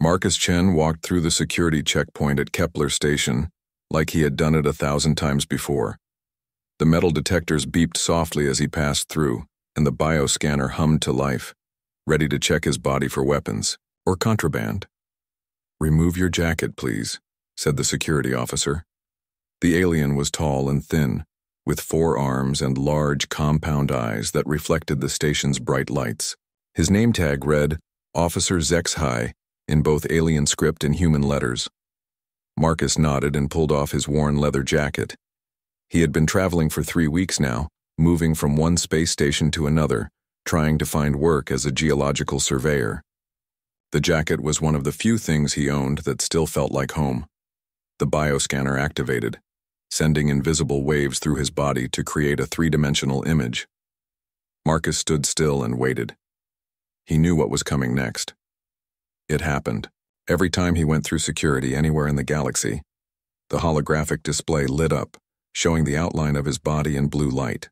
Marcus Chen walked through the security checkpoint at Kepler Station like he had done it 1,000 times before. The metal detectors beeped softly as he passed through, and the bioscanner hummed to life, ready to check his body for weapons or contraband. "Remove your jacket, please," said the security officer. The alien was tall and thin, with 4 arms and large compound eyes that reflected the station's bright lights. His name tag read, Officer HFY, in both alien script and human letters. Marcus nodded and pulled off his worn leather jacket. He had been traveling for 3 weeks now, moving from one space station to another, trying to find work as a geological surveyor. The jacket was one of the few things he owned that still felt like home. The bioscanner activated, sending invisible waves through his body to create a 3-dimensional image. Marcus stood still and waited. He knew what was coming next. It happened. Every time he went through security anywhere in the galaxy, the holographic display lit up, showing the outline of his body in blue light.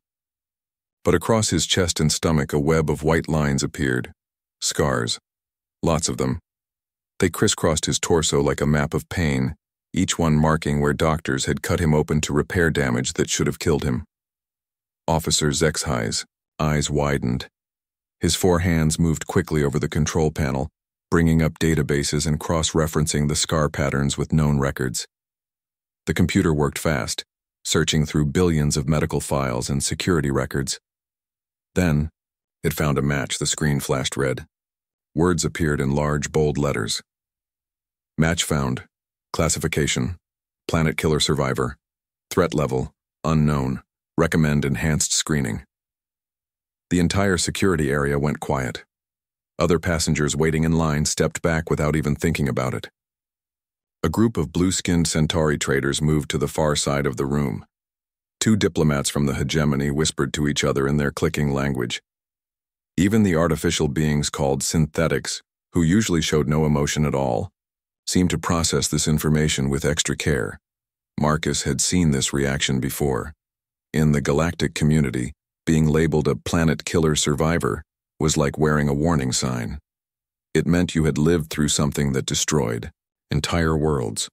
But across his chest and stomach, a web of white lines appeared. Scars. Lots of them. They crisscrossed his torso like a map of pain, each one marking where doctors had cut him open to repair damage that should have killed him. Officer HFY's eyes widened. His 4 hands moved quickly over the control panel, bringing up databases and cross-referencing the scar patterns with known records. The computer worked fast, searching through billions of medical files and security records. Then, it found a match. The screen flashed red. Words appeared in large, bold letters. Match found. Classification: Planet Killer Survivor. Threat level: Unknown. Recommend enhanced screening. The entire security area went quiet. Other passengers waiting in line stepped back without even thinking about it. A group of blue-skinned Centauri traders moved to the far side of the room. 2 diplomats from the hegemony whispered to each other in their clicking language. Even the artificial beings called synthetics, who usually showed no emotion at all, seemed to process this information with extra care. Marcus had seen this reaction before. In the galactic community, being labeled a planet killer survivor was like wearing a warning sign. It meant you had lived through something that destroyed entire worlds.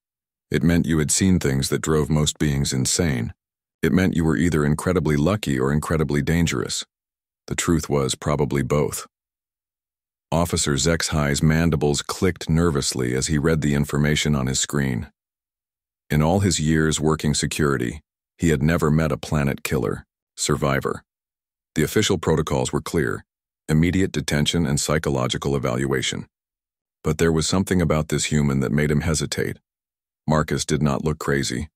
It meant you had seen things that drove most beings insane. It meant you were either incredibly lucky or incredibly dangerous. The truth was probably both. Officer HFY's mandibles clicked nervously as he read the information on his screen. In all his years working security, he had never met a planet killer survivor. The official protocols were clear: immediate detention and psychological evaluation. But there was something about this human that made him hesitate. Marcus did not look crazy.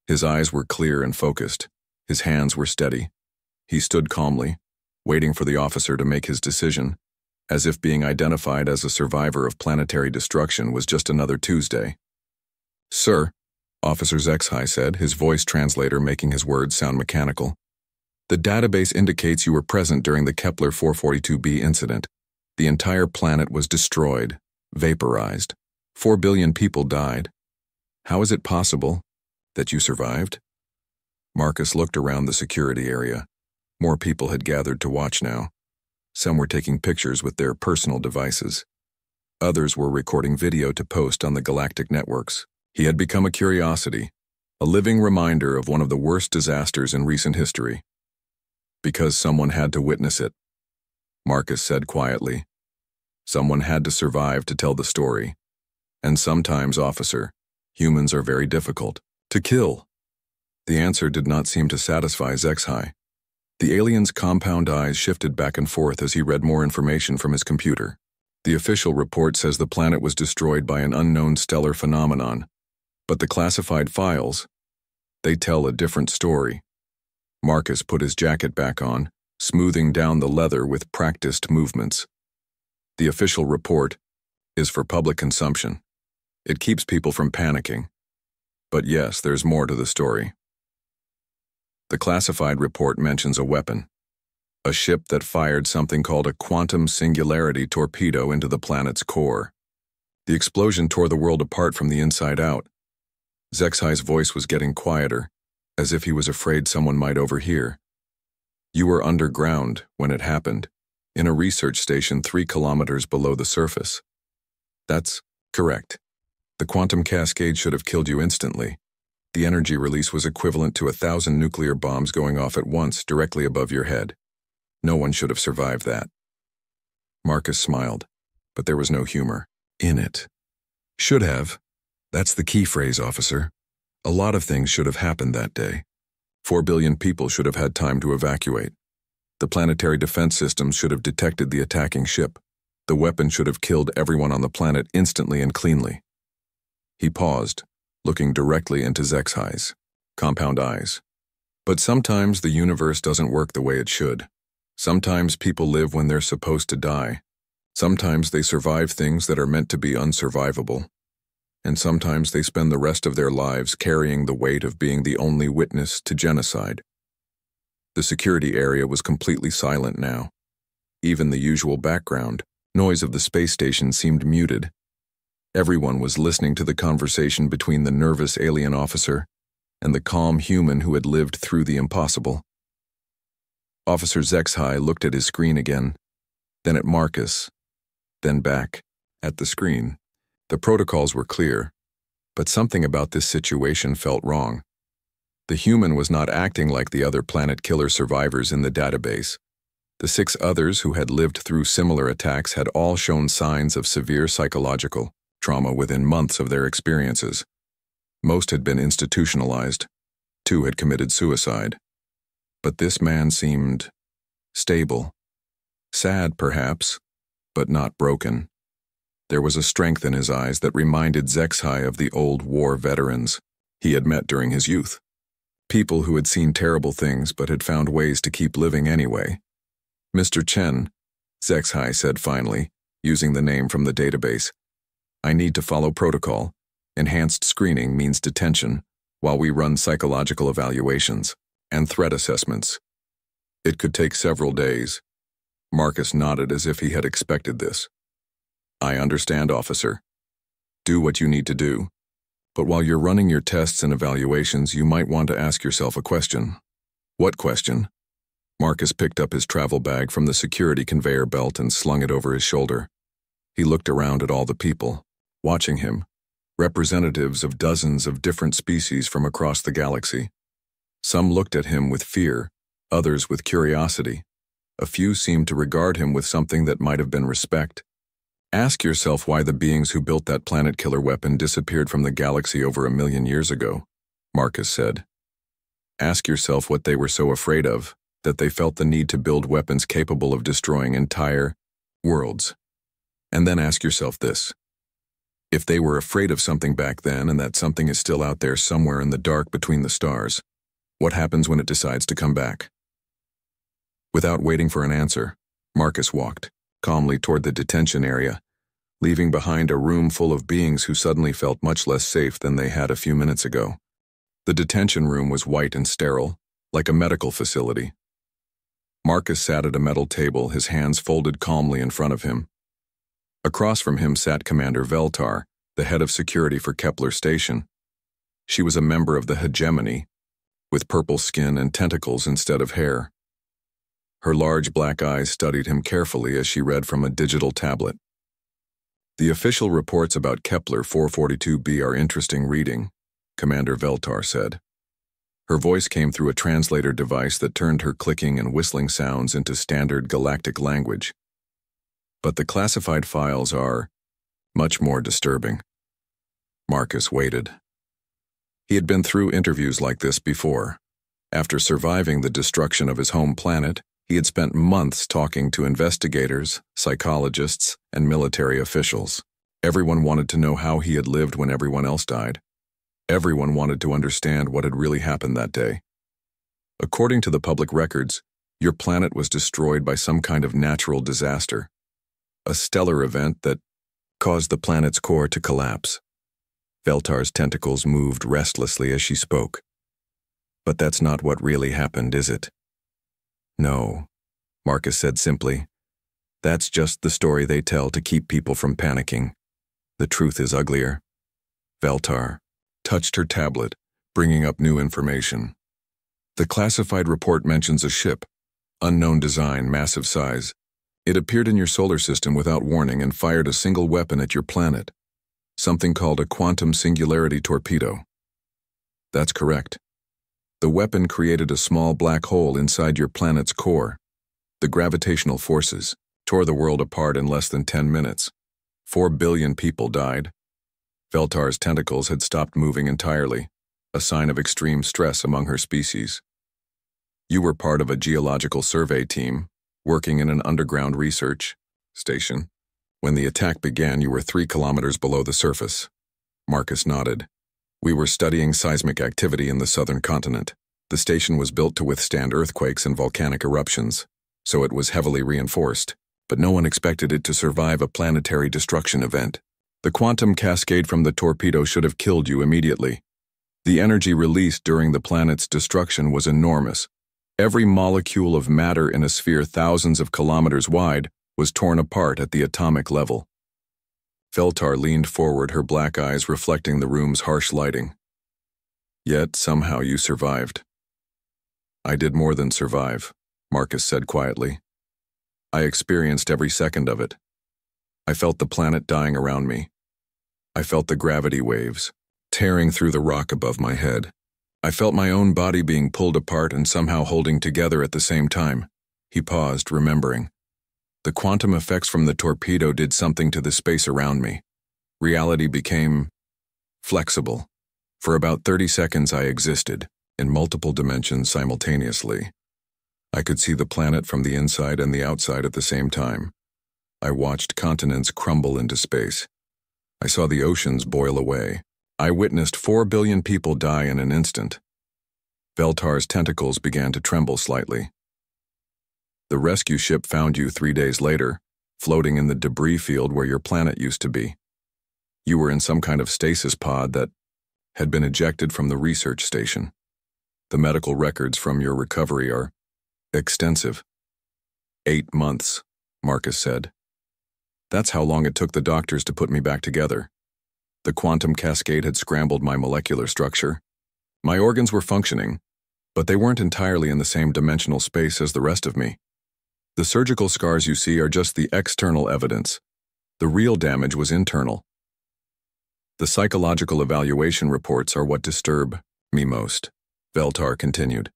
His eyes were clear and focused. His hands were steady. He stood calmly, waiting for the officer to make his decision, as if being identified as a survivor of planetary destruction was just another Tuesday. "Sir," Officer HFY said, his voice translator making his words sound mechanical, "the database indicates you were present during the Kepler 442b incident. The entire planet was destroyed, vaporized. 4 billion people died. How is it possible that you survived?" Marcus looked around the security area. More people had gathered to watch now. Some were taking pictures with their personal devices. Others were recording video to post on the galactic networks. He had become a curiosity, a living reminder of one of the worst disasters in recent history. Because someone had to witness it, Marcus said quietly. Someone had to survive to tell the story. And sometimes, officer, humans are very difficult to kill. The answer did not seem to satisfy HFY. The alien's compound eyes shifted back and forth as he read more information from his computer. The official report says the planet was destroyed by an unknown stellar phenomenon, but the classified files, they tell a different story. Marcus put his jacket back on, smoothing down the leather with practiced movements. The official report is for public consumption. It keeps people from panicking. But yes, there's more to the story. The classified report mentions a weapon, a ship that fired something called a quantum singularity torpedo into the planet's core. The explosion tore the world apart from the inside out. HFY's voice was getting quieter, as if he was afraid someone might overhear. You were underground when it happened, in a research station 3 kilometers below the surface. That's Correct. The quantum cascade should have killed you instantly. The energy release was equivalent to 1,000 nuclear bombs going off at once directly above your head. No one should have survived that. Marcus smiled, but there was no humor in it. Should have. That's the key phrase, officer. A lot of things should have happened that day. 4 billion people should have had time to evacuate. The planetary defense systems should have detected the attacking ship. The weapon should have killed everyone on the planet instantly and cleanly. He paused, looking directly into Zexhi's compound eyes. But sometimes the universe doesn't work the way it should. Sometimes people live when they're supposed to die. Sometimes they survive things that are meant to be unsurvivable. And sometimes they spend the rest of their lives carrying the weight of being the only witness to genocide. The security area was completely silent now. Even the usual background noise of the space station seemed muted. Everyone was listening to the conversation between the nervous alien officer and the calm human who had lived through the impossible. Officer Zexhi looked at his screen again, then at Marcus, then back at the screen. The protocols were clear, but something about this situation felt wrong. The human was not acting like the other planet killer survivors in the database. The 6 others who had lived through similar attacks had all shown signs of severe psychological trauma within months of their experiences. Most had been institutionalized. 2 had committed suicide. But this man seemed stable. Sad, perhaps, but not broken. There was a strength in his eyes that reminded Zexhi of the old war veterans he had met during his youth. People who had seen terrible things but had found ways to keep living anyway. Mr. Chen, Zexhi said finally, using the name from the database. I need to follow protocol. Enhanced screening means detention while we run psychological evaluations and threat assessments. It could take several days. Marcus nodded as if he had expected this. I understand, officer. Do what you need to do. But while you're running your tests and evaluations, you might want to ask yourself a question. What question? Marcus picked up his travel bag from the security conveyor belt and slung it over his shoulder. He looked around at all the people, watching him, representatives of dozens of different species from across the galaxy. Some looked at him with fear, others with curiosity. A few seemed to regard him with something that might have been respect. Ask yourself why the beings who built that planet-killer weapon disappeared from the galaxy over 1 million years ago, Marcus said. Ask yourself what they were so afraid of, that they felt the need to build weapons capable of destroying entire worlds. And then ask yourself this. If they were afraid of something back then and that something is still out there somewhere in the dark between the stars, what happens when it decides to come back? Without waiting for an answer, Marcus walked calmly toward the detention area, leaving behind a room full of beings who suddenly felt much less safe than they had a few minutes ago. The detention room was white and sterile, like a medical facility. Marcus sat at a metal table, his hands folded calmly in front of him. Across from him sat Commander Veltar, the head of security for Kepler Station. She was a member of the hegemony, with purple skin and tentacles instead of hair. Her large black eyes studied him carefully as she read from a digital tablet. The official reports about Kepler 442b are interesting reading, Commander Veltar said. Her voice came through a translator device that turned her clicking and whistling sounds into standard galactic language. But the classified files are much more disturbing. Marcus waited. He had been through interviews like this before. After surviving the destruction of his home planet, he had spent months talking to investigators, psychologists, and military officials. Everyone wanted to know how he had lived when everyone else died. Everyone wanted to understand what had really happened that day. According to the public records, your planet was destroyed by some kind of natural disaster, a stellar event that caused the planet's core to collapse. Veltar's tentacles moved restlessly as she spoke. But that's not what really happened, is it? No, Marcus said simply. That's just the story they tell to keep people from panicking. The truth is uglier. Veltar touched her tablet, bringing up new information. The classified report mentions a ship, unknown design, massive size. It appeared in your solar system without warning and fired a single weapon at your planet. Something called a quantum singularity torpedo. That's correct. The weapon created a small black hole inside your planet's core. The gravitational forces tore the world apart in less than 10 minutes. 4 billion people died. Veltar's tentacles had stopped moving entirely, a sign of extreme stress among her species. You were part of a geological survey team, working in an underground research station. When the attack began, you were 3 kilometers below the surface. Marcus nodded. We were studying seismic activity in the southern continent. The station was built to withstand earthquakes and volcanic eruptions, so it was heavily reinforced, but no one expected it to survive a planetary destruction event. The quantum cascade from the torpedo should have killed you immediately. The energy released during the planet's destruction was enormous. Every molecule of matter in a sphere thousands of kilometers wide was torn apart at the atomic level. Veltar leaned forward, her black eyes reflecting the room's harsh lighting. Yet somehow you survived. I did more than survive, Marcus said quietly. I experienced every second of it. I felt the planet dying around me. I felt the gravity waves tearing through the rock above my head. I felt my own body being pulled apart and somehow holding together at the same time. He paused, remembering. The quantum effects from the torpedo did something to the space around me. Reality became flexible. For about 30 seconds I existed, in multiple dimensions simultaneously. I could see the planet from the inside and the outside at the same time. I watched continents crumble into space. I saw the oceans boil away. I witnessed 4 billion people die in an instant. Veltar's tentacles began to tremble slightly. The rescue ship found you 3 days later, floating in the debris field where your planet used to be. You were in some kind of stasis pod that had been ejected from the research station. The medical records from your recovery are extensive. 8 months, Marcus said. That's how long it took the doctors to put me back together. The quantum cascade had scrambled my molecular structure. My organs were functioning, but they weren't entirely in the same dimensional space as the rest of me. The surgical scars you see are just the external evidence. The real damage was internal. The psychological evaluation reports are what disturb me most, Veltar continued.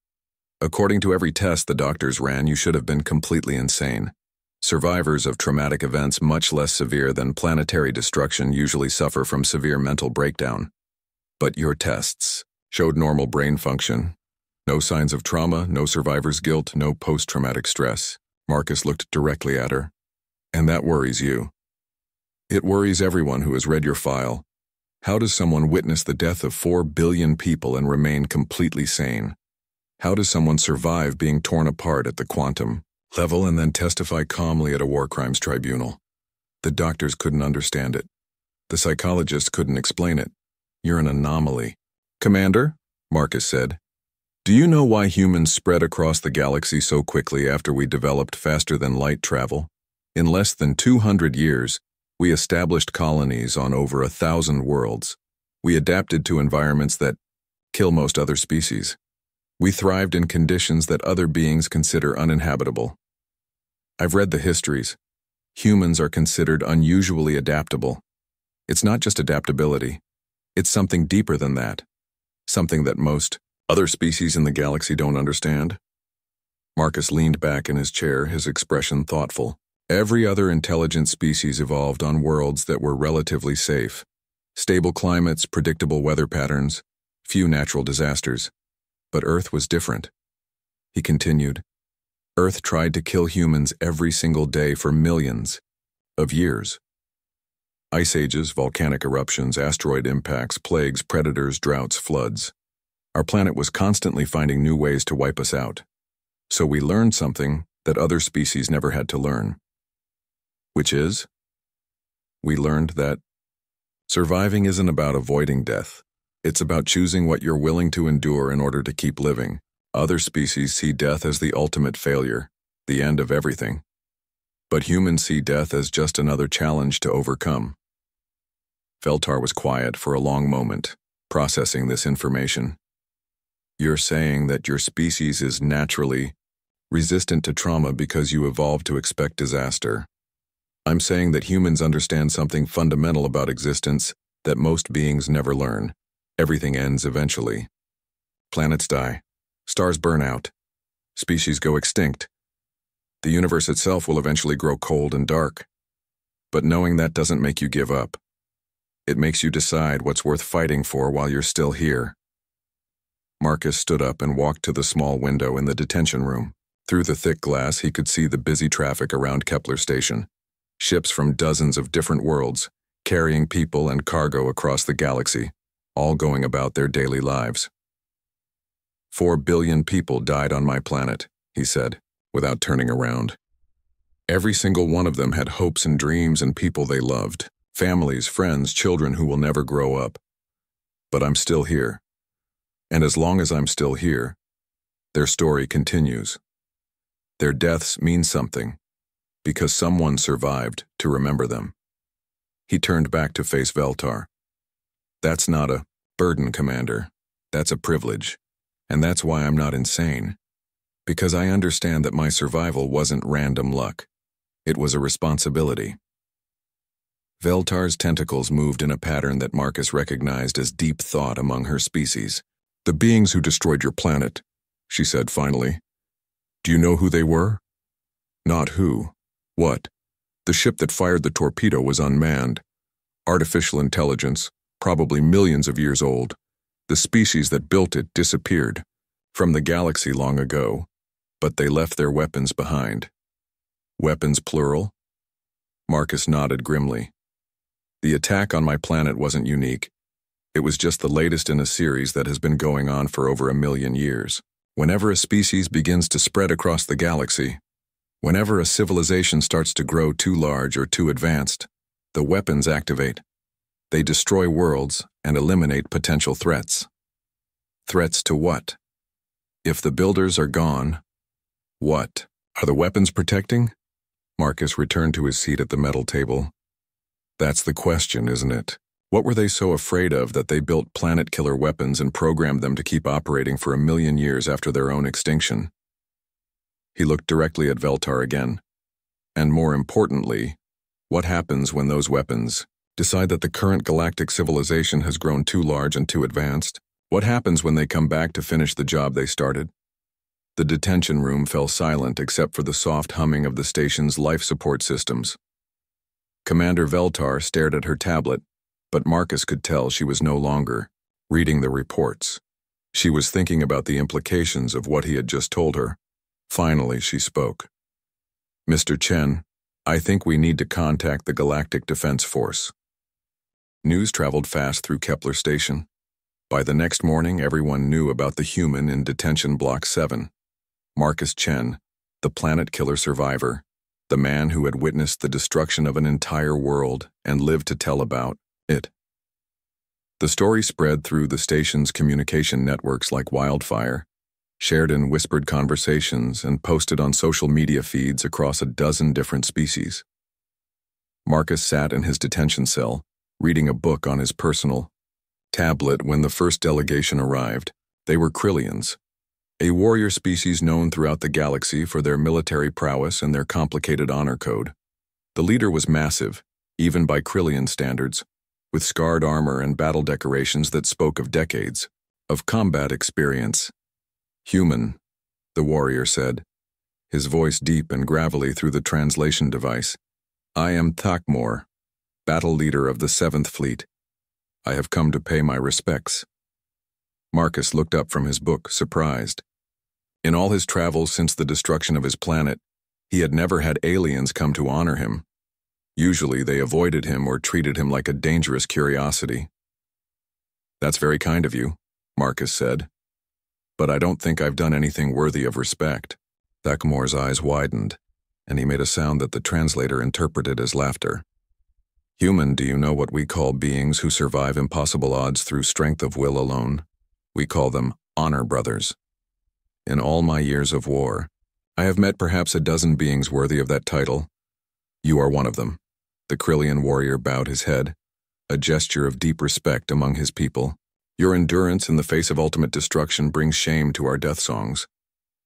According to every test the doctors ran, you should have been completely insane. Survivors of traumatic events much less severe than planetary destruction usually suffer from severe mental breakdown. But your tests showed normal brain function. No signs of trauma, no survivor's guilt, no post-traumatic stress. Marcus looked directly at her. And that worries you. It worries everyone who has read your file. How does someone witness the death of 4 billion people and remain completely sane? How does someone survive being torn apart at the quantum level and then testify calmly at a war crimes tribunal? The doctors couldn't understand it. The psychologists couldn't explain it. You're an anomaly. Commander, Marcus said, do you know why humans spread across the galaxy so quickly after we developed faster-than-light travel? In less than 200 years, we established colonies on over 1,000 worlds. We adapted to environments that kill most other species. We thrived in conditions that other beings consider uninhabitable. I've read the histories. Humans are considered unusually adaptable. It's not just adaptability. It's something deeper than that. Something that most other species in the galaxy don't understand. Marcus leaned back in his chair, his expression thoughtful. Every other intelligent species evolved on worlds that were relatively safe. Stable climates, predictable weather patterns, few natural disasters. But Earth was different. He continued. Earth tried to kill humans every single day for millions of years. Ice ages, volcanic eruptions, asteroid impacts, plagues, predators, droughts, floods. Our planet was constantly finding new ways to wipe us out. So we learned something that other species never had to learn. Which is, we learned that surviving isn't about avoiding death. It's about choosing what you're willing to endure in order to keep living. Other species see death as the ultimate failure, the end of everything. But humans see death as just another challenge to overcome. Veltar was quiet for a long moment, processing this information. You're saying that your species is naturally resistant to trauma because you evolved to expect disaster. I'm saying that humans understand something fundamental about existence that most beings never learn. Everything ends eventually. Planets die. Stars burn out. Species go extinct. The universe itself will eventually grow cold and dark. But knowing that doesn't make you give up. It makes you decide what's worth fighting for while you're still here. Marcus stood up and walked to the small window in the detention room. Through the thick glass, he could see the busy traffic around Kepler Station. Ships from dozens of different worlds, carrying people and cargo across the galaxy, all going about their daily lives. 4 billion people died on my planet, he said, without turning around. Every single one of them had hopes and dreams and people they loved, families, friends, children who will never grow up. But I'm still here. And as long as I'm still here, their story continues. Their deaths mean something, because someone survived to remember them. He turned back to face Veltar. That's not a burden, Commander. That's a privilege. And that's why I'm not insane. Because I understand that my survival wasn't random luck. It was a responsibility. Veltar's tentacles moved in a pattern that Marcus recognized as deep thought among her species. The beings who destroyed your planet, she said finally. Do you know who they were? Not who. What? The ship that fired the torpedo was unmanned. Artificial intelligence, probably millions of years old. The species that built it disappeared from the galaxy long ago, but they left their weapons behind. Weapons plural? Marcus nodded grimly. The attack on my planet wasn't unique. It was just the latest in a series that has been going on for over 1 million years. Whenever a species begins to spread across the galaxy, whenever a civilization starts to grow too large or too advanced, the weapons activate. They destroy worlds and eliminate potential threats. Threats to what? If the builders are gone, what? Are the weapons protecting? Marcus returned to his seat at the metal table. That's the question, isn't it? What were they so afraid of that they built planet-killer weapons and programmed them to keep operating for 1 million years after their own extinction? He looked directly at Veltar again. And more importantly, what happens when those weapons decide that the current galactic civilization has grown too large and too advanced? What happens when they come back to finish the job they started? The detention room fell silent except for the soft humming of the station's life support systems. Commander Veltar stared at her tablet, but Marcus could tell she was no longer reading the reports. She was thinking about the implications of what he had just told her. Finally, she spoke. Mr. Chen, I think we need to contact the Galactic Defense Force. News traveled fast through Kepler Station. By the next morning, everyone knew about the human in Detention Block 7. Marcus Chen, the planet-killer survivor, the man who had witnessed the destruction of an entire world and lived to tell about it. The story spread through the station's communication networks like wildfire, shared in whispered conversations and posted on social media feeds across a dozen different species. Marcus sat in his detention cell, reading a book on his personal tablet when the first delegation arrived. They were Krillians, a warrior species known throughout the galaxy for their military prowess and their complicated honor code. The leader was massive, even by Krillian standards, with scarred armor and battle decorations that spoke of decades of combat experience. Human, the warrior said, his voice deep and gravelly through the translation device. I am Thakmor, battle leader of the 7th Fleet. I have come to pay my respects. Marcus looked up from his book, surprised. In all his travels since the destruction of his planet, he had never had aliens come to honor him. Usually they avoided him or treated him like a dangerous curiosity. That's very kind of you, Marcus said. But I don't think I've done anything worthy of respect. Thakmor's eyes widened, and he made a sound that the translator interpreted as laughter. Human, do you know what we call beings who survive impossible odds through strength of will alone? We call them honor brothers. In all my years of war, I have met perhaps a dozen beings worthy of that title. You are one of them. The Krillian warrior bowed his head, a gesture of deep respect among his people. Your endurance in the face of ultimate destruction brings shame to our death songs.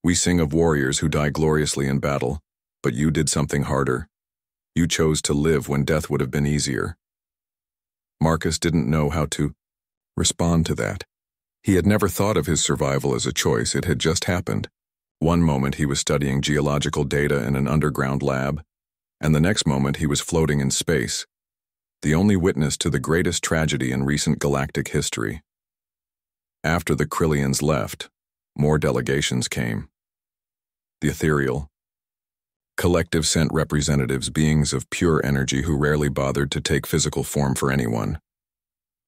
We sing of warriors who die gloriously in battle, but you did something harder. You chose to live when death would have been easier. Marcus didn't know how to respond to that. He had never thought of his survival as a choice, it had just happened. One moment he was studying geological data in an underground lab, and the next moment he was floating in space, the only witness to the greatest tragedy in recent galactic history. After the Krillians left, more delegations came. The ethereal collective sent representatives, beings of pure energy who rarely bothered to take physical form for anyone.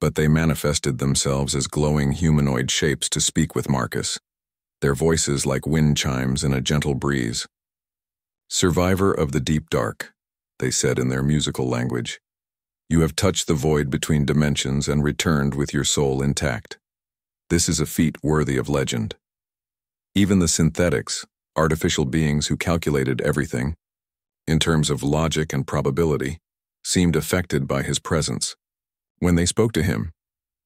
But they manifested themselves as glowing humanoid shapes to speak with Marcus, their voices like wind chimes in a gentle breeze. "Survivor of the deep dark," they said in their musical language. "You have touched the void between dimensions and returned with your soul intact. This is a feat worthy of legend." Even the synthetics, artificial beings who calculated everything, in terms of logic and probability, seemed affected by his presence. When they spoke to him,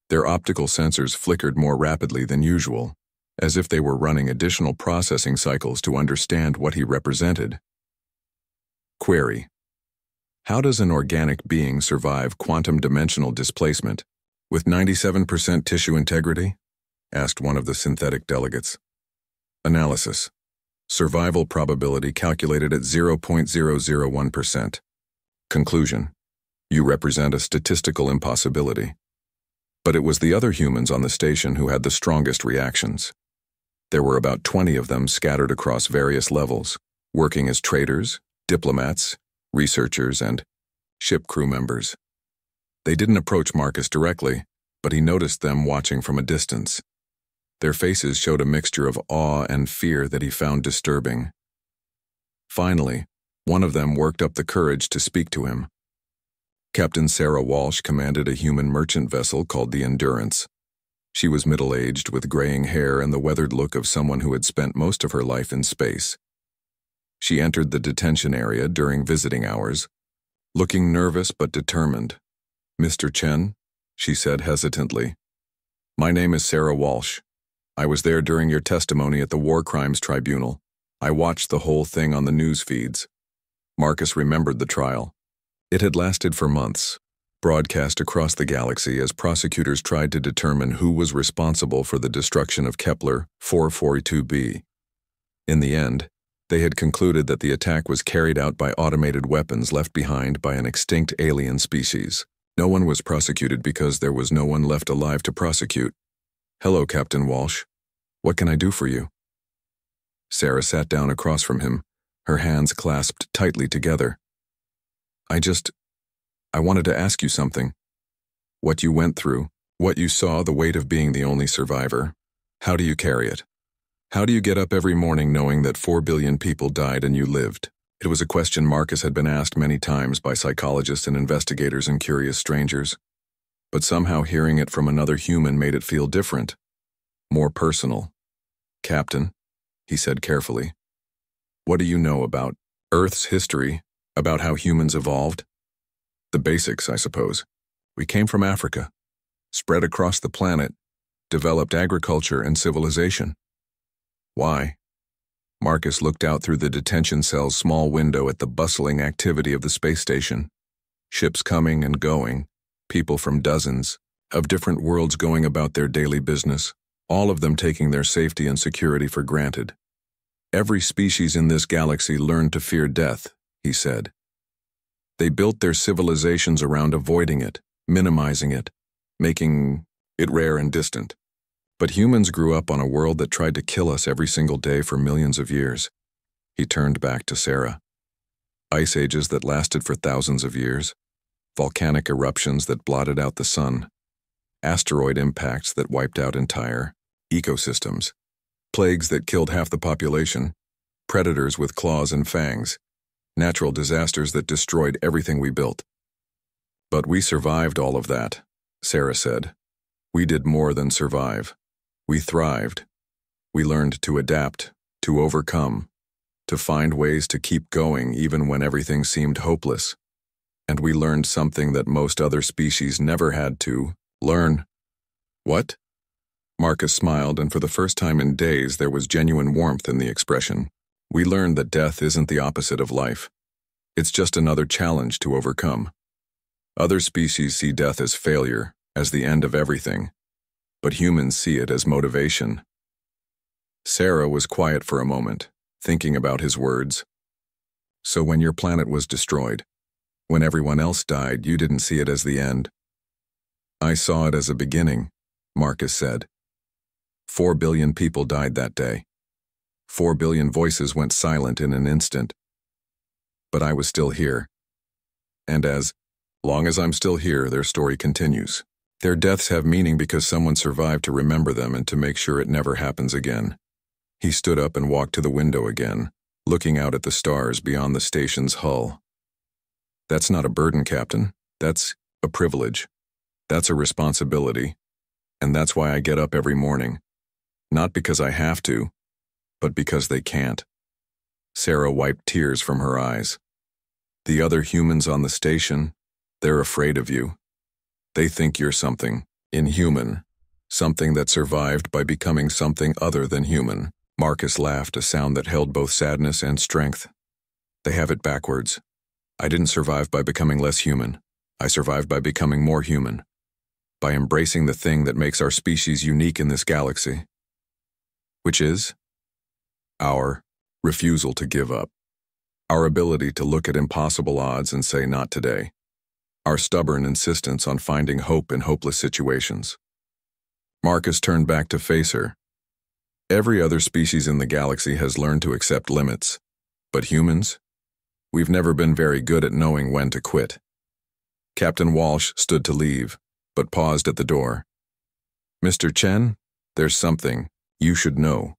their optical sensors flickered more rapidly than usual, as if they were running additional processing cycles to understand what he represented. Query: how does an organic being survive quantum dimensional displacement with 97% tissue integrity? Asked one of the synthetic delegates. Analysis: survival probability calculated at 0.001%. Conclusion: you represent a statistical impossibility. But it was the other humans on the station who had the strongest reactions. There were about 20 of them scattered across various levels, working as traders, diplomats, researchers, and ship crew members. They didn't approach Marcus directly, but he noticed them watching from a distance. Their faces showed a mixture of awe and fear that he found disturbing. Finally, one of them worked up the courage to speak to him. Captain Sarah Walsh commanded a human merchant vessel called the Endurance. She was middle-aged with graying hair and the weathered look of someone who had spent most of her life in space. She entered the detention area during visiting hours, looking nervous but determined. "Mr. Chen," she said hesitantly, "my name is Sarah Walsh. I was there during your testimony at the War Crimes Tribunal. I watched the whole thing on the news feeds." Marcus remembered the trial. It had lasted for months, broadcast across the galaxy as prosecutors tried to determine who was responsible for the destruction of Kepler 442b. In the end, they had concluded that the attack was carried out by automated weapons left behind by an extinct alien species. No one was prosecuted because there was no one left alive to prosecute. "Hello, Captain Walsh. What can I do for you?" Sarah sat down across from him, her hands clasped tightly together. I wanted to ask you something. What you went through, what you saw, the weight of being the only survivor. How do you carry it? How do you get up every morning knowing that 4 billion people died and you lived? It was a question Marcus had been asked many times by psychologists and investigators and curious strangers. But somehow hearing it from another human made it feel different, more personal. "Captain," he said carefully, "what do you know about Earth's history, about how humans evolved?" "The basics, I suppose. We came from Africa, spread across the planet, developed agriculture and civilization." "Why?" Marcus looked out through the detention cell's small window at the bustling activity of the space station. Ships coming and going, people from dozens of different worlds going about their daily business, all of them taking their safety and security for granted. "Every species in this galaxy learned to fear death," he said. "They built their civilizations around avoiding it, minimizing it, making it rare and distant. But humans grew up on a world that tried to kill us every single day for millions of years." He turned back to Sarah. "Ice ages that lasted for thousands of years, volcanic eruptions that blotted out the sun, asteroid impacts that wiped out entire ecosystems, plagues that killed half the population, predators with claws and fangs, natural disasters that destroyed everything we built. But we survived all of that," Sarah said. "We did more than survive. We thrived. We learned to adapt, to overcome, to find ways to keep going even when everything seemed hopeless. And we learned something that most other species never had to learn." "What?" Marcus smiled, and for the first time in days there was genuine warmth in the expression. "We learned that death isn't the opposite of life. It's just another challenge to overcome." Other species see death as failure, as the end of everything, but humans see it as motivation. Sarah was quiet for a moment, thinking about his words. So when your planet was destroyed, when everyone else died, you didn't see it as the end? I saw it as a beginning, Marcus said. 4 billion people died that day. 4 billion voices went silent in an instant. But I was still here. And as long as I'm still here, their story continues. Their deaths have meaning because someone survived to remember them and to make sure it never happens again. He stood up and walked to the window again, looking out at the stars beyond the station's hull. That's not a burden, Captain. That's a privilege. That's a responsibility. And that's why I get up every morning. Not because I have to, but because they can't. Sarah wiped tears from her eyes. The other humans on the station, they're afraid of you. They think you're something inhuman, something that survived by becoming something other than human. Marcus laughed, a sound that held both sadness and strength. They have it backwards. I didn't survive by becoming less human. I survived by becoming more human. By embracing the thing that makes our species unique in this galaxy. Which is our refusal to give up. Our ability to look at impossible odds and say not today. Our stubborn insistence on finding hope in hopeless situations. Marcus turned back to face her. Every other species in the galaxy has learned to accept limits. But humans? We've never been very good at knowing when to quit. Captain Walsh stood to leave, but paused at the door. Mr. Chen, there's something you should know.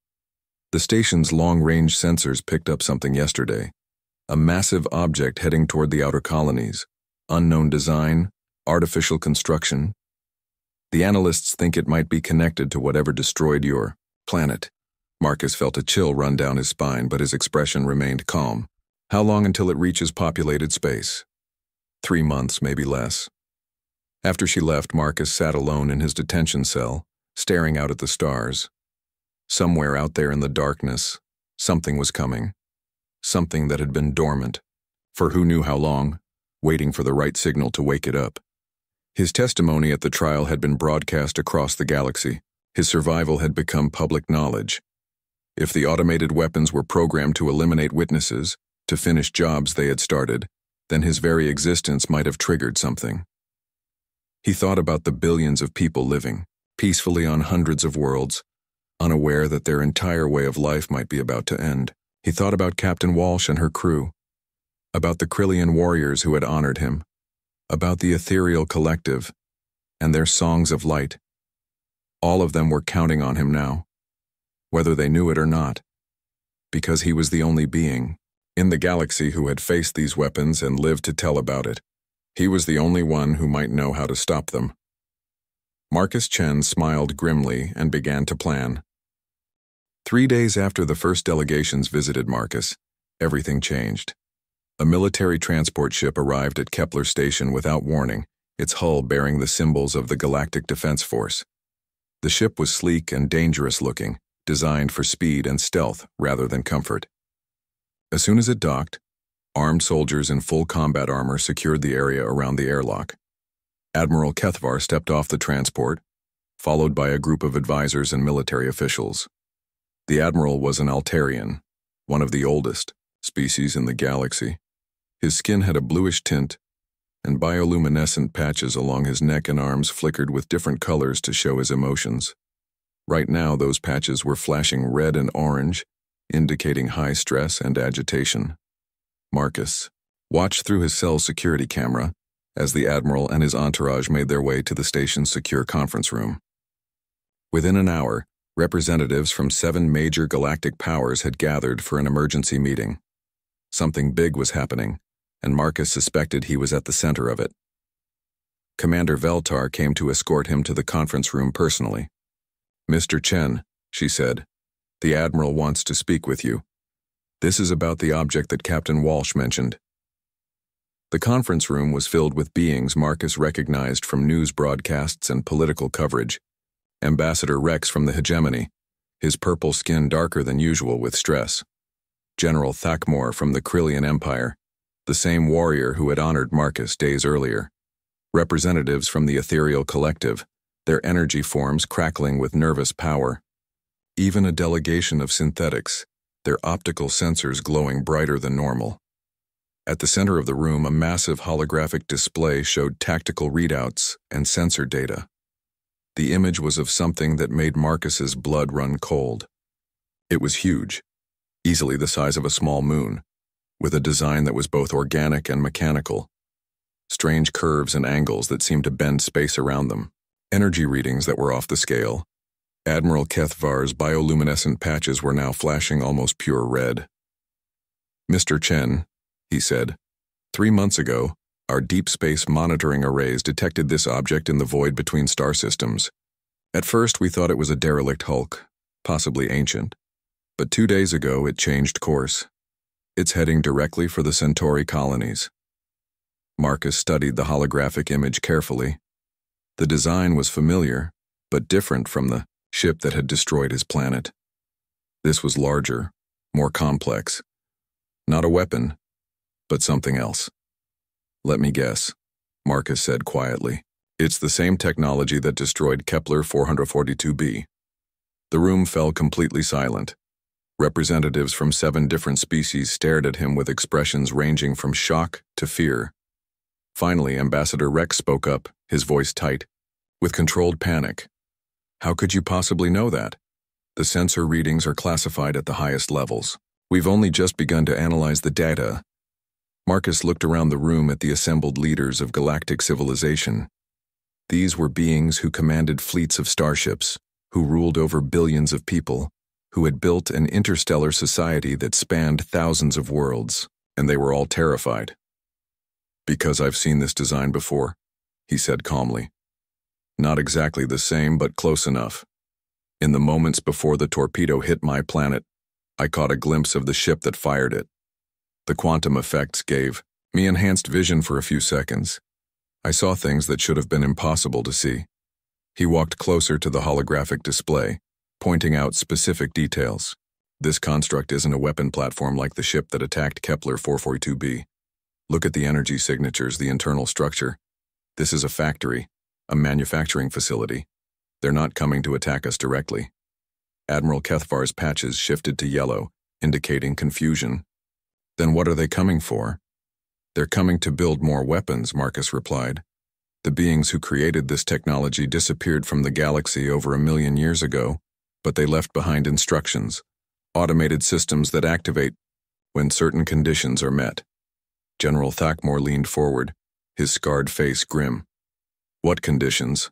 The station's long-range sensors picked up something yesterday. A massive object heading toward the outer colonies. Unknown design, artificial construction. The analysts think it might be connected to whatever destroyed your planet. Marcus felt a chill run down his spine, but his expression remained calm. How long until it reaches populated space? 3 months, maybe less. After she left, Marcus sat alone in his detention cell, staring out at the stars. Somewhere out there in the darkness, something was coming. Something that had been dormant, for who knew how long, waiting for the right signal to wake it up. His testimony at the trial had been broadcast across the galaxy. His survival had become public knowledge. If the automated weapons were programmed to eliminate witnesses, to finish jobs they had started, then his very existence might have triggered something. He thought about the billions of people living peacefully on hundreds of worlds, unaware that their entire way of life might be about to end. He thought about Captain Walsh and her crew, about the Krillian warriors who had honored him, about the ethereal collective, and their songs of light. All of them were counting on him now, whether they knew it or not, because he was the only being in the galaxy who had faced these weapons and lived to tell about it. He was the only one who might know how to stop them. Marcus Chen smiled grimly and began to plan. 3 days after the first delegations visited Marcus, everything changed. A military transport ship arrived at Kepler Station without warning, its hull bearing the symbols of the Galactic Defense Force. The ship was sleek and dangerous looking, designed for speed and stealth rather than comfort. As soon as it docked, armed soldiers in full combat armor secured the area around the airlock. Admiral Kethvar stepped off the transport, followed by a group of advisors and military officials. The admiral was an Altarian, one of the oldest species in the galaxy. His skin had a bluish tint, and bioluminescent patches along his neck and arms flickered with different colors to show his emotions. Right now, those patches were flashing red and orange, indicating high stress and agitation. Marcus watched through his cell's security camera as the admiral and his entourage made their way to the station's secure conference room. Within an hour, representatives from 7 major galactic powers had gathered for an emergency meeting. Something big was happening, and Marcus suspected he was at the center of it. Commander Veltar came to escort him to the conference room personally. "Mr. Chen," she said, "the Admiral wants to speak with you. This is about the object that Captain Walsh mentioned." The conference room was filled with beings Marcus recognized from news broadcasts and political coverage. Ambassador Rex from the Hegemony, his purple skin darker than usual with stress. General Thakmor from the Krillian Empire, the same warrior who had honored Marcus days earlier. Representatives from the ethereal collective, their energy forms crackling with nervous power. Even a delegation of synthetics, their optical sensors glowing brighter than normal. At the center of the room, a massive holographic display showed tactical readouts and sensor data. The image was of something that made Marcus's blood run cold. It was huge, easily the size of a small moon, with a design that was both organic and mechanical. Strange curves and angles that seemed to bend space around them. Energy readings that were off the scale. Admiral Kethvar's bioluminescent patches were now flashing almost pure red. "Mr. Chen," he said, "3 months ago, our deep space monitoring arrays detected this object in the void between star systems. At first, we thought it was a derelict hulk, possibly ancient. But 2 days ago, it changed course. It's heading directly for the Centauri colonies." Marcus studied the holographic image carefully. The design was familiar, but different from the ship that had destroyed his planet. This was larger, more complex. Not a weapon, but something else. "Let me guess," Marcus said quietly. "It's the same technology that destroyed Kepler 442b. The room fell completely silent. Representatives from 7 different species stared at him with expressions ranging from shock to fear. Finally, Ambassador Rex spoke up, his voice tight, with controlled panic. "How could you possibly know that? The sensor readings are classified at the highest levels. We've only just begun to analyze the data." Marcus looked around the room at the assembled leaders of galactic civilization. These were beings who commanded fleets of starships, who ruled over billions of people, who had built an interstellar society that spanned thousands of worlds, and they were all terrified. "Because I've seen this design before," he said calmly. "Not exactly the same, but close enough. In the moments before the torpedo hit my planet, I caught a glimpse of the ship that fired it. The quantum effects gave me enhanced vision for a few seconds. I saw things that should have been impossible to see." He walked closer to the holographic display, pointing out specific details. "This construct isn't a weapon platform like the ship that attacked Kepler 442b. Look at the energy signatures, the internal structure. This is a factory, a manufacturing facility. They're not coming to attack us directly." Admiral Kethvar's patches shifted to yellow, indicating confusion. "Then what are they coming for?" "They're coming to build more weapons," Marcus replied. "The beings who created this technology disappeared from the galaxy over 1 million years ago, but they left behind instructions, automated systems that activate when certain conditions are met." General Thakmore leaned forward, his scarred face grim. "What conditions?"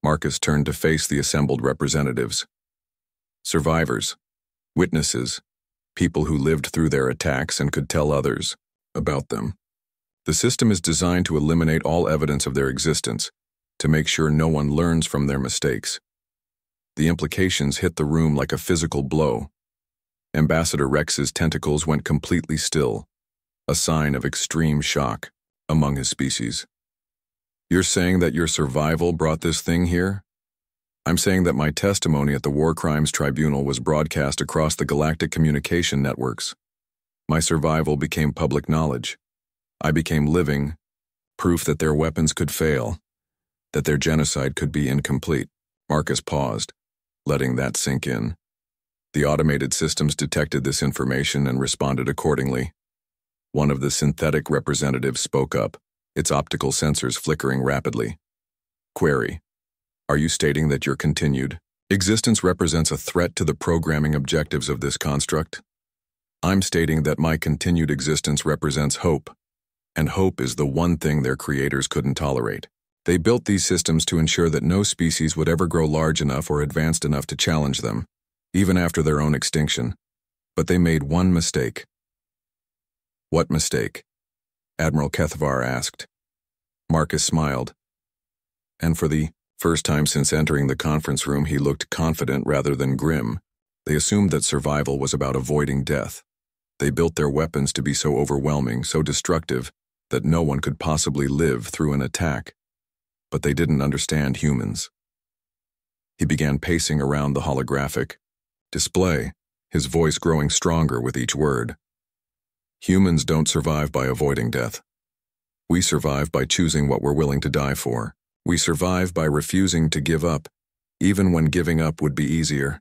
Marcus turned to face the assembled representatives. "Survivors, witnesses, people who lived through their attacks and could tell others about them. The system is designed to eliminate all evidence of their existence, to make sure no one learns from their mistakes." The implications hit the room like a physical blow. Ambassador Rex's tentacles went completely still, a sign of extreme shock among his species. "You're saying that your survival brought this thing here?" "I'm saying that my testimony at the War Crimes Tribunal was broadcast across the galactic communication networks. My survival became public knowledge. I became living proof that their weapons could fail, that their genocide could be incomplete." Marcus paused, letting that sink in. The automated systems detected this information and responded accordingly. One of the synthetic representatives spoke up, its optical sensors flickering rapidly. "Query: Are you stating that your continued existence represents a threat to the programming objectives of this construct?" "I'm stating that my continued existence represents hope, and hope is the one thing their creators couldn't tolerate. They built these systems to ensure that no species would ever grow large enough or advanced enough to challenge them, even after their own extinction. But they made one mistake." "What mistake?" Admiral Kethvar asked. Marcus smiled, and for the first time since entering the conference room he looked confident rather than grim. They assumed that survival was about avoiding death. They built their weapons to be so overwhelming, so destructive, that no one could possibly live through an attack. But they didn't understand humans. He began pacing around the holographic display, his voice growing stronger with each word. "Humans don't survive by avoiding death. We survive by choosing what we're willing to die for. We survive by refusing to give up, even when giving up would be easier.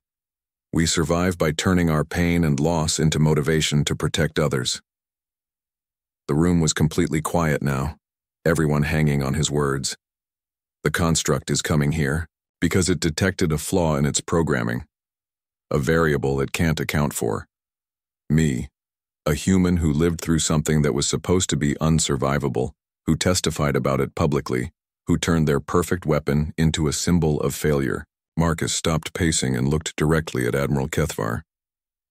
We survive by turning our pain and loss into motivation to protect others. The room was completely quiet now, everyone hanging on his words. The construct is coming here because it detected a flaw in its programming, a variable it can't account for. Me, a human who lived through something that was supposed to be unsurvivable, who testified about it publicly, who turned their perfect weapon into a symbol of failure. Marcus stopped pacing and looked directly at Admiral Kethvar.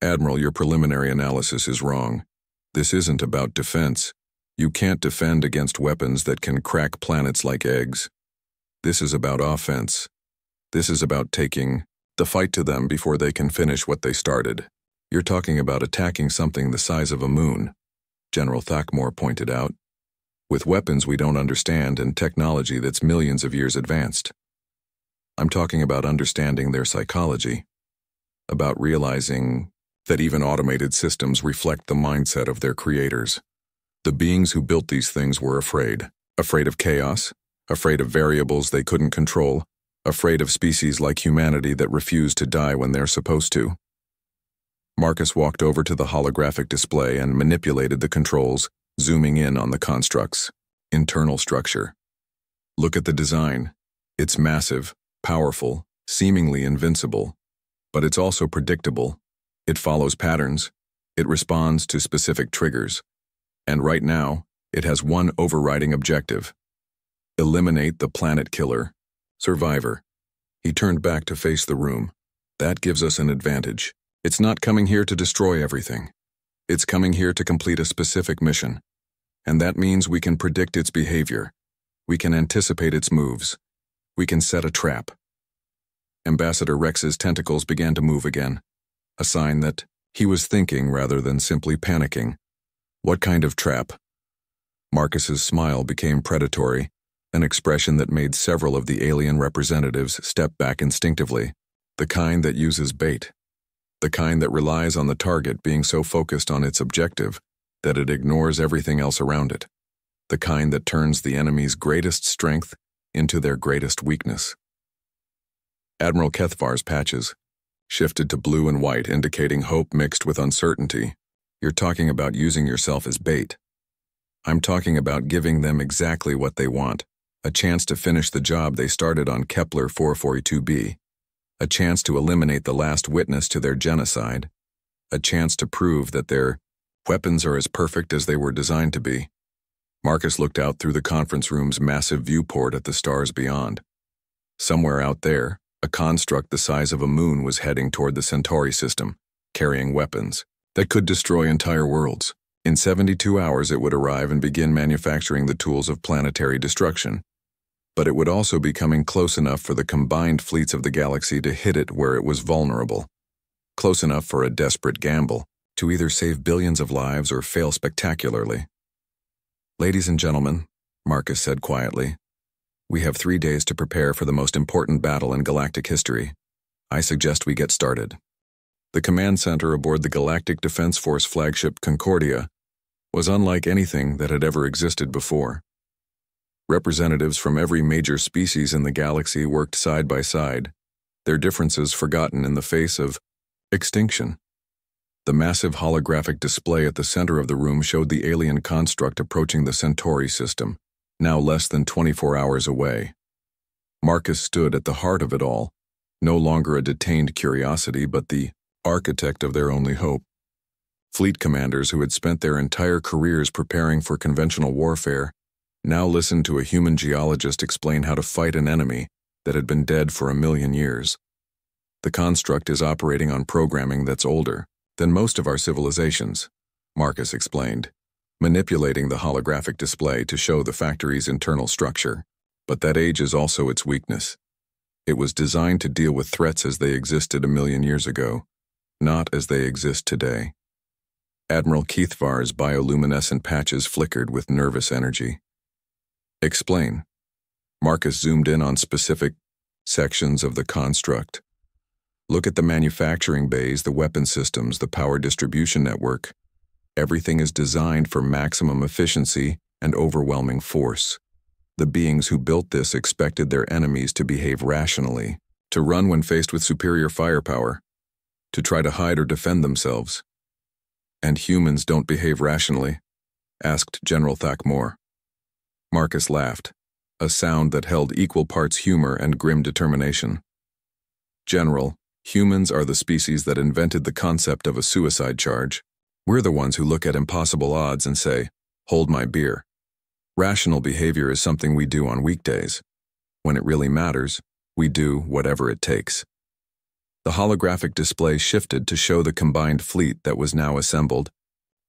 Admiral, your preliminary analysis is wrong. This isn't about defense. You can't defend against weapons that can crack planets like eggs. This is about offense. This is about taking the fight to them before they can finish what they started. You're talking about attacking something the size of a moon, General Thakmore pointed out, with weapons we don't understand and technology that's millions of years advanced. I'm talking about understanding their psychology, about realizing that even automated systems reflect the mindset of their creators. The beings who built these things were afraid of chaos, afraid of variables they couldn't control, afraid of species like humanity that refuse to die when they're supposed to. Marcus walked over to the holographic display and manipulated the controls, zooming in on the construct's internal structure. Look at the design. It's massive, powerful, seemingly invincible, but it's also predictable. It follows patterns. It responds to specific triggers. And right now, it has one overriding objective: eliminate the planet killer, Survivor. He turned back to face the room. That gives us an advantage. It's not coming here to destroy everything. It's coming here to complete a specific mission. And that means we can predict its behavior. We can anticipate its moves. We can set a trap. Ambassador Rex's tentacles began to move again, a sign that he was thinking rather than simply panicking. What kind of trap? Marcus's smile became predatory, an expression that made several of the alien representatives step back instinctively. The kind that uses bait. The kind that relies on the target being so focused on its objective that it ignores everything else around it. The kind that turns the enemy's greatest strength into their greatest weakness. Admiral Kethvar's patches shifted to blue and white, indicating hope mixed with uncertainty. You're talking about using yourself as bait. I'm talking about giving them exactly what they want, a chance to finish the job they started on Kepler 442b, a chance to eliminate the last witness to their genocide, a chance to prove that their weapons are as perfect as they were designed to be. Marcus looked out through the conference room's massive viewport at the stars beyond. Somewhere out there, a construct the size of a moon was heading toward the Centauri system, carrying weapons that could destroy entire worlds. In 72 hours it would arrive and begin manufacturing the tools of planetary destruction. But it would also be coming close enough for the combined fleets of the galaxy to hit it where it was vulnerable. Close enough for a desperate gamble, to either save billions of lives or fail spectacularly. Ladies and gentlemen, Marcus said quietly, we have 3 days to prepare for the most important battle in galactic history. I suggest we get started. The command center aboard the Galactic Defense Force flagship Concordia was unlike anything that had ever existed before. Representatives from every major species in the galaxy worked side by side, their differences forgotten in the face of extinction. The massive holographic display at the center of the room showed the alien construct approaching the Centauri system, now less than 24 hours away. Marcus stood at the heart of it all, no longer a detained curiosity but the architect of their only hope. Fleet commanders who had spent their entire careers preparing for conventional warfare now listened to a human geologist explain how to fight an enemy that had been dead for 1,000,000 years. The construct is operating on programming that's older than most of our civilizations, Marcus explained, manipulating the holographic display to show the factory's internal structure. But that age is also its weakness. It was designed to deal with threats as they existed 1,000,000 years ago, not as they exist today. Admiral Kethvar's bioluminescent patches flickered with nervous energy. Explain. Marcus zoomed in on specific sections of the construct. Look at the manufacturing bays, the weapon systems, the power distribution network. Everything is designed for maximum efficiency and overwhelming force. The beings who built this expected their enemies to behave rationally, to run when faced with superior firepower, to try to hide or defend themselves. "And humans don't behave rationally?" asked General Thakmor. Marcus laughed, a sound that held equal parts humor and grim determination. "General, humans are the species that invented the concept of a suicide charge. We're the ones who look at impossible odds and say, 'Hold my beer.' Rational behavior is something we do on weekdays. When it really matters, we do whatever it takes." The holographic display shifted to show the combined fleet that was now assembled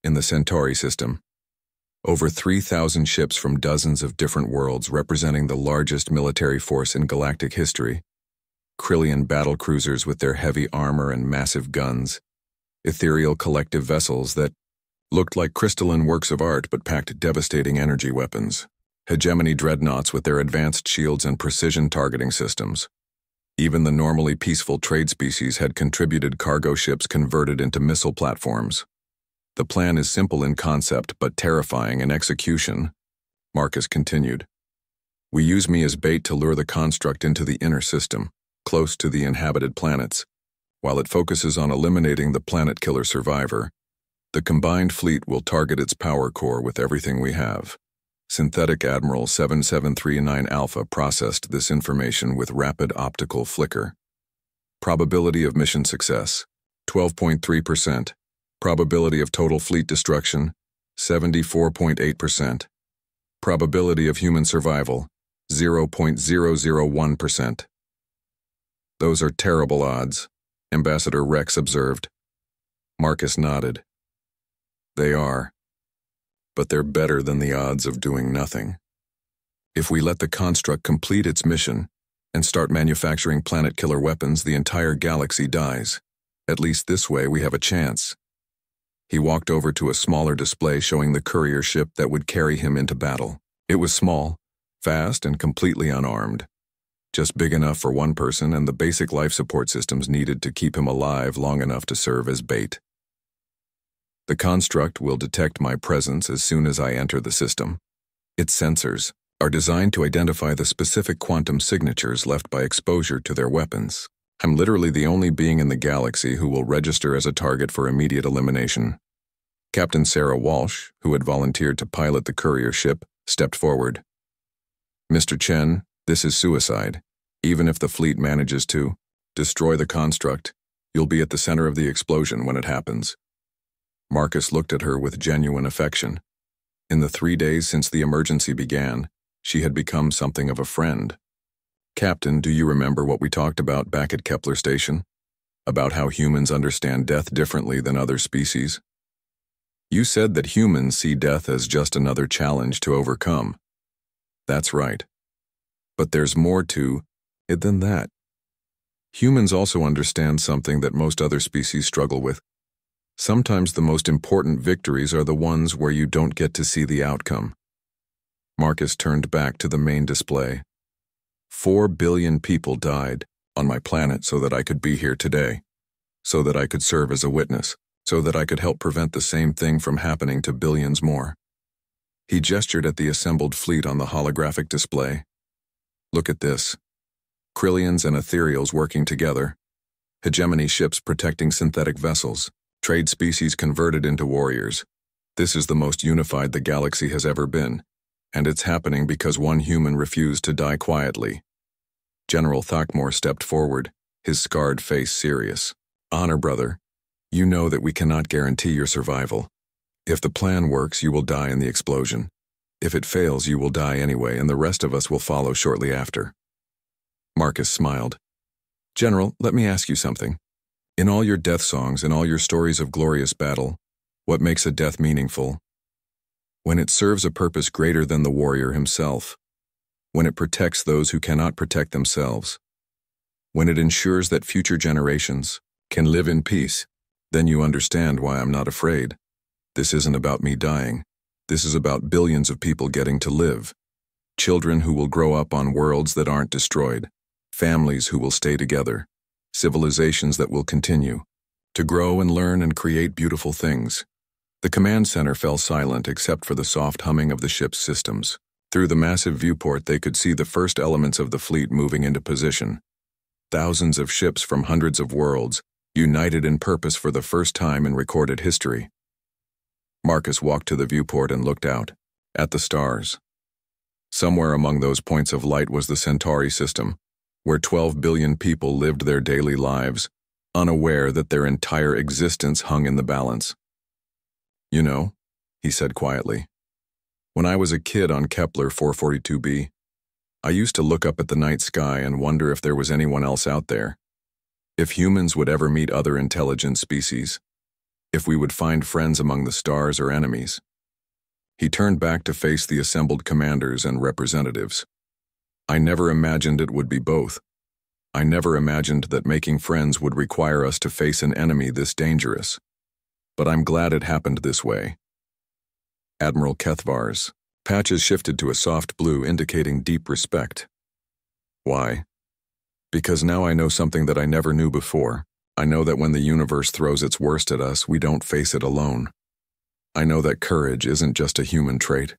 in the Centauri system. Over 3,000 ships from dozens of different worlds representing the largest military force in galactic history. Krillian battle cruisers with their heavy armor and massive guns. Ethereal collective vessels that looked like crystalline works of art but packed devastating energy weapons. Hegemony dreadnoughts with their advanced shields and precision targeting systems. Even the normally peaceful trade species had contributed cargo ships converted into missile platforms. "The plan is simple in concept but terrifying in execution," Marcus continued. "We use me as bait to lure the construct into the inner system, close to the inhabited planets. While it focuses on eliminating the planet killer survivor, the combined fleet will target its power core with everything we have." Synthetic Admiral 7739 Alpha processed this information with rapid optical flicker. Probability of mission success, 12.3%. Probability of total fleet destruction, 74.8%. Probability of human survival, 0.001%. "Those are terrible odds," Ambassador Rex observed. Marcus nodded. "They are. But they're better than the odds of doing nothing. If we let the construct complete its mission and start manufacturing planet-killer weapons, the entire galaxy dies. At least this way we have a chance." He walked over to a smaller display showing the courier ship that would carry him into battle. It was small, fast, and completely unarmed. Just big enough for one person and the basic life support systems needed to keep him alive long enough to serve as bait. "The construct will detect my presence as soon as I enter the system. Its sensors are designed to identify the specific quantum signatures left by exposure to their weapons. I'm literally the only being in the galaxy who will register as a target for immediate elimination." Captain Sarah Walsh, who had volunteered to pilot the courier ship, stepped forward. "Mr. Chen, this is suicide. Even if the fleet manages to destroy the construct, you'll be at the center of the explosion when it happens." Marcus looked at her with genuine affection. In the 3 days since the emergency began, she had become something of a friend. "Captain, do you remember what we talked about back at Kepler Station? About how humans understand death differently than other species? You said that humans see death as just another challenge to overcome." "That's right. But there's more to it than that. Humans also understand something that most other species struggle with. Sometimes the most important victories are the ones where you don't get to see the outcome." Marcus turned back to the main display. 4 billion people died on my planet so that I could be here today, so that I could serve as a witness, so that I could help prevent the same thing from happening to billions more. He gestured at the assembled fleet on the holographic display. "Look at this. Krillians and ethereals working together. Hegemony ships protecting synthetic vessels. Trade species converted into warriors. This is the most unified the galaxy has ever been, and it's happening because one human refused to die quietly." General Thakmor stepped forward, his scarred face serious. "Honor, brother, you know that we cannot guarantee your survival. If the plan works, you will die in the explosion. If it fails, you will die anyway, and the rest of us will follow shortly after." Marcus smiled. "General, let me ask you something. In all your death songs and all your stories of glorious battle, what makes a death meaningful? When it serves a purpose greater than the warrior himself. When it protects those who cannot protect themselves. When it ensures that future generations can live in peace, then you understand why I'm not afraid. This isn't about me dying. This is about billions of people getting to live. Children who will grow up on worlds that aren't destroyed. Families who will stay together. Civilizations that will continue to grow and learn and create beautiful things. The command center fell silent except for the soft humming of the ship's systems. Through the massive viewport, they could see the first elements of the fleet moving into position. Thousands of ships from hundreds of worlds, united in purpose for the first time in recorded history. Marcus walked to the viewport and looked out, at the stars. Somewhere among those points of light was the Centauri system, where 12 billion people lived their daily lives, unaware that their entire existence hung in the balance. "You know," he said quietly, "when I was a kid on Kepler 442b, I used to look up at the night sky and wonder if there was anyone else out there, if humans would ever meet other intelligent species, if we would find friends among the stars or enemies." He turned back to face the assembled commanders and representatives. "I never imagined it would be both. I never imagined that making friends would require us to face an enemy this dangerous. But I'm glad it happened this way." Admiral Kethvar's patches shifted to a soft blue, indicating deep respect. "Why?" "Because now I know something that I never knew before. I know that when the universe throws its worst at us, we don't face it alone. I know that courage isn't just a human trait.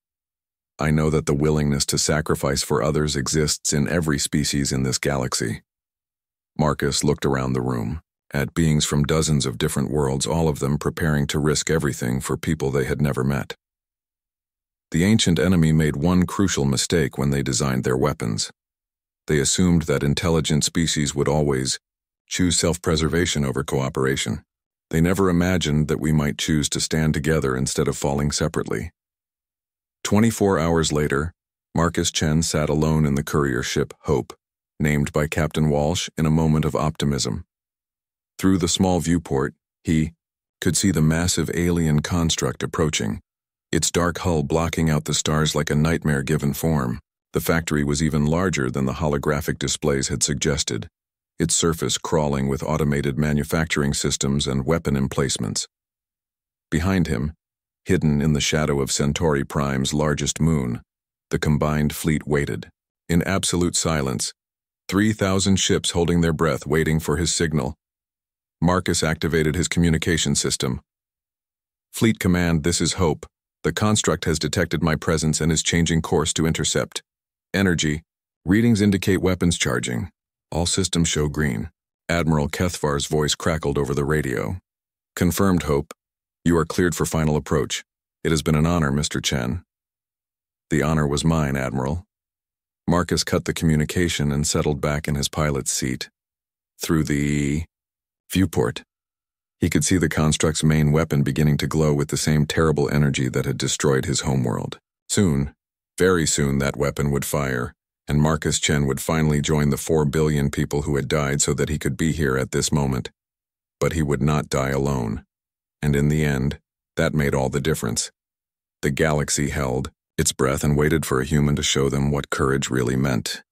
I know that the willingness to sacrifice for others exists in every species in this galaxy." Marcus looked around the room, at beings from dozens of different worlds, all of them preparing to risk everything for people they had never met. The ancient enemy made one crucial mistake when they designed their weapons. They assumed that intelligent species would always choose self-preservation over cooperation. They never imagined that we might choose to stand together instead of falling separately. 24 hours later, Marcus Chen sat alone in the courier ship Hope, named by Captain Walsh, in a moment of optimism. Through the small viewport, he could see the massive alien construct approaching, its dark hull blocking out the stars like a nightmare-given form. The factory was even larger than the holographic displays had suggested, its surface crawling with automated manufacturing systems and weapon emplacements. Behind him, hidden in the shadow of Centauri Prime's largest moon, the combined fleet waited, in absolute silence, 3,000 ships holding their breath, waiting for his signal. Marcus activated his communication system. "Fleet Command, this is Hope. The construct has detected my presence and is changing course to intercept. Energy. Readings indicate weapons charging. All systems show green." Admiral Kethvar's voice crackled over the radio. "Confirmed, Hope. You are cleared for final approach. It has been an honor, Mr. Chen." "The honor was mine, Admiral." Marcus cut the communication and settled back in his pilot's seat. Through the viewport, he could see the construct's main weapon beginning to glow with the same terrible energy that had destroyed his homeworld. Soon, very soon, that weapon would fire, and Marcus Chen would finally join the 4 billion people who had died so that he could be here at this moment. But he would not die alone. And in the end, that made all the difference. The galaxy held its breath and waited for a human to show them what courage really meant.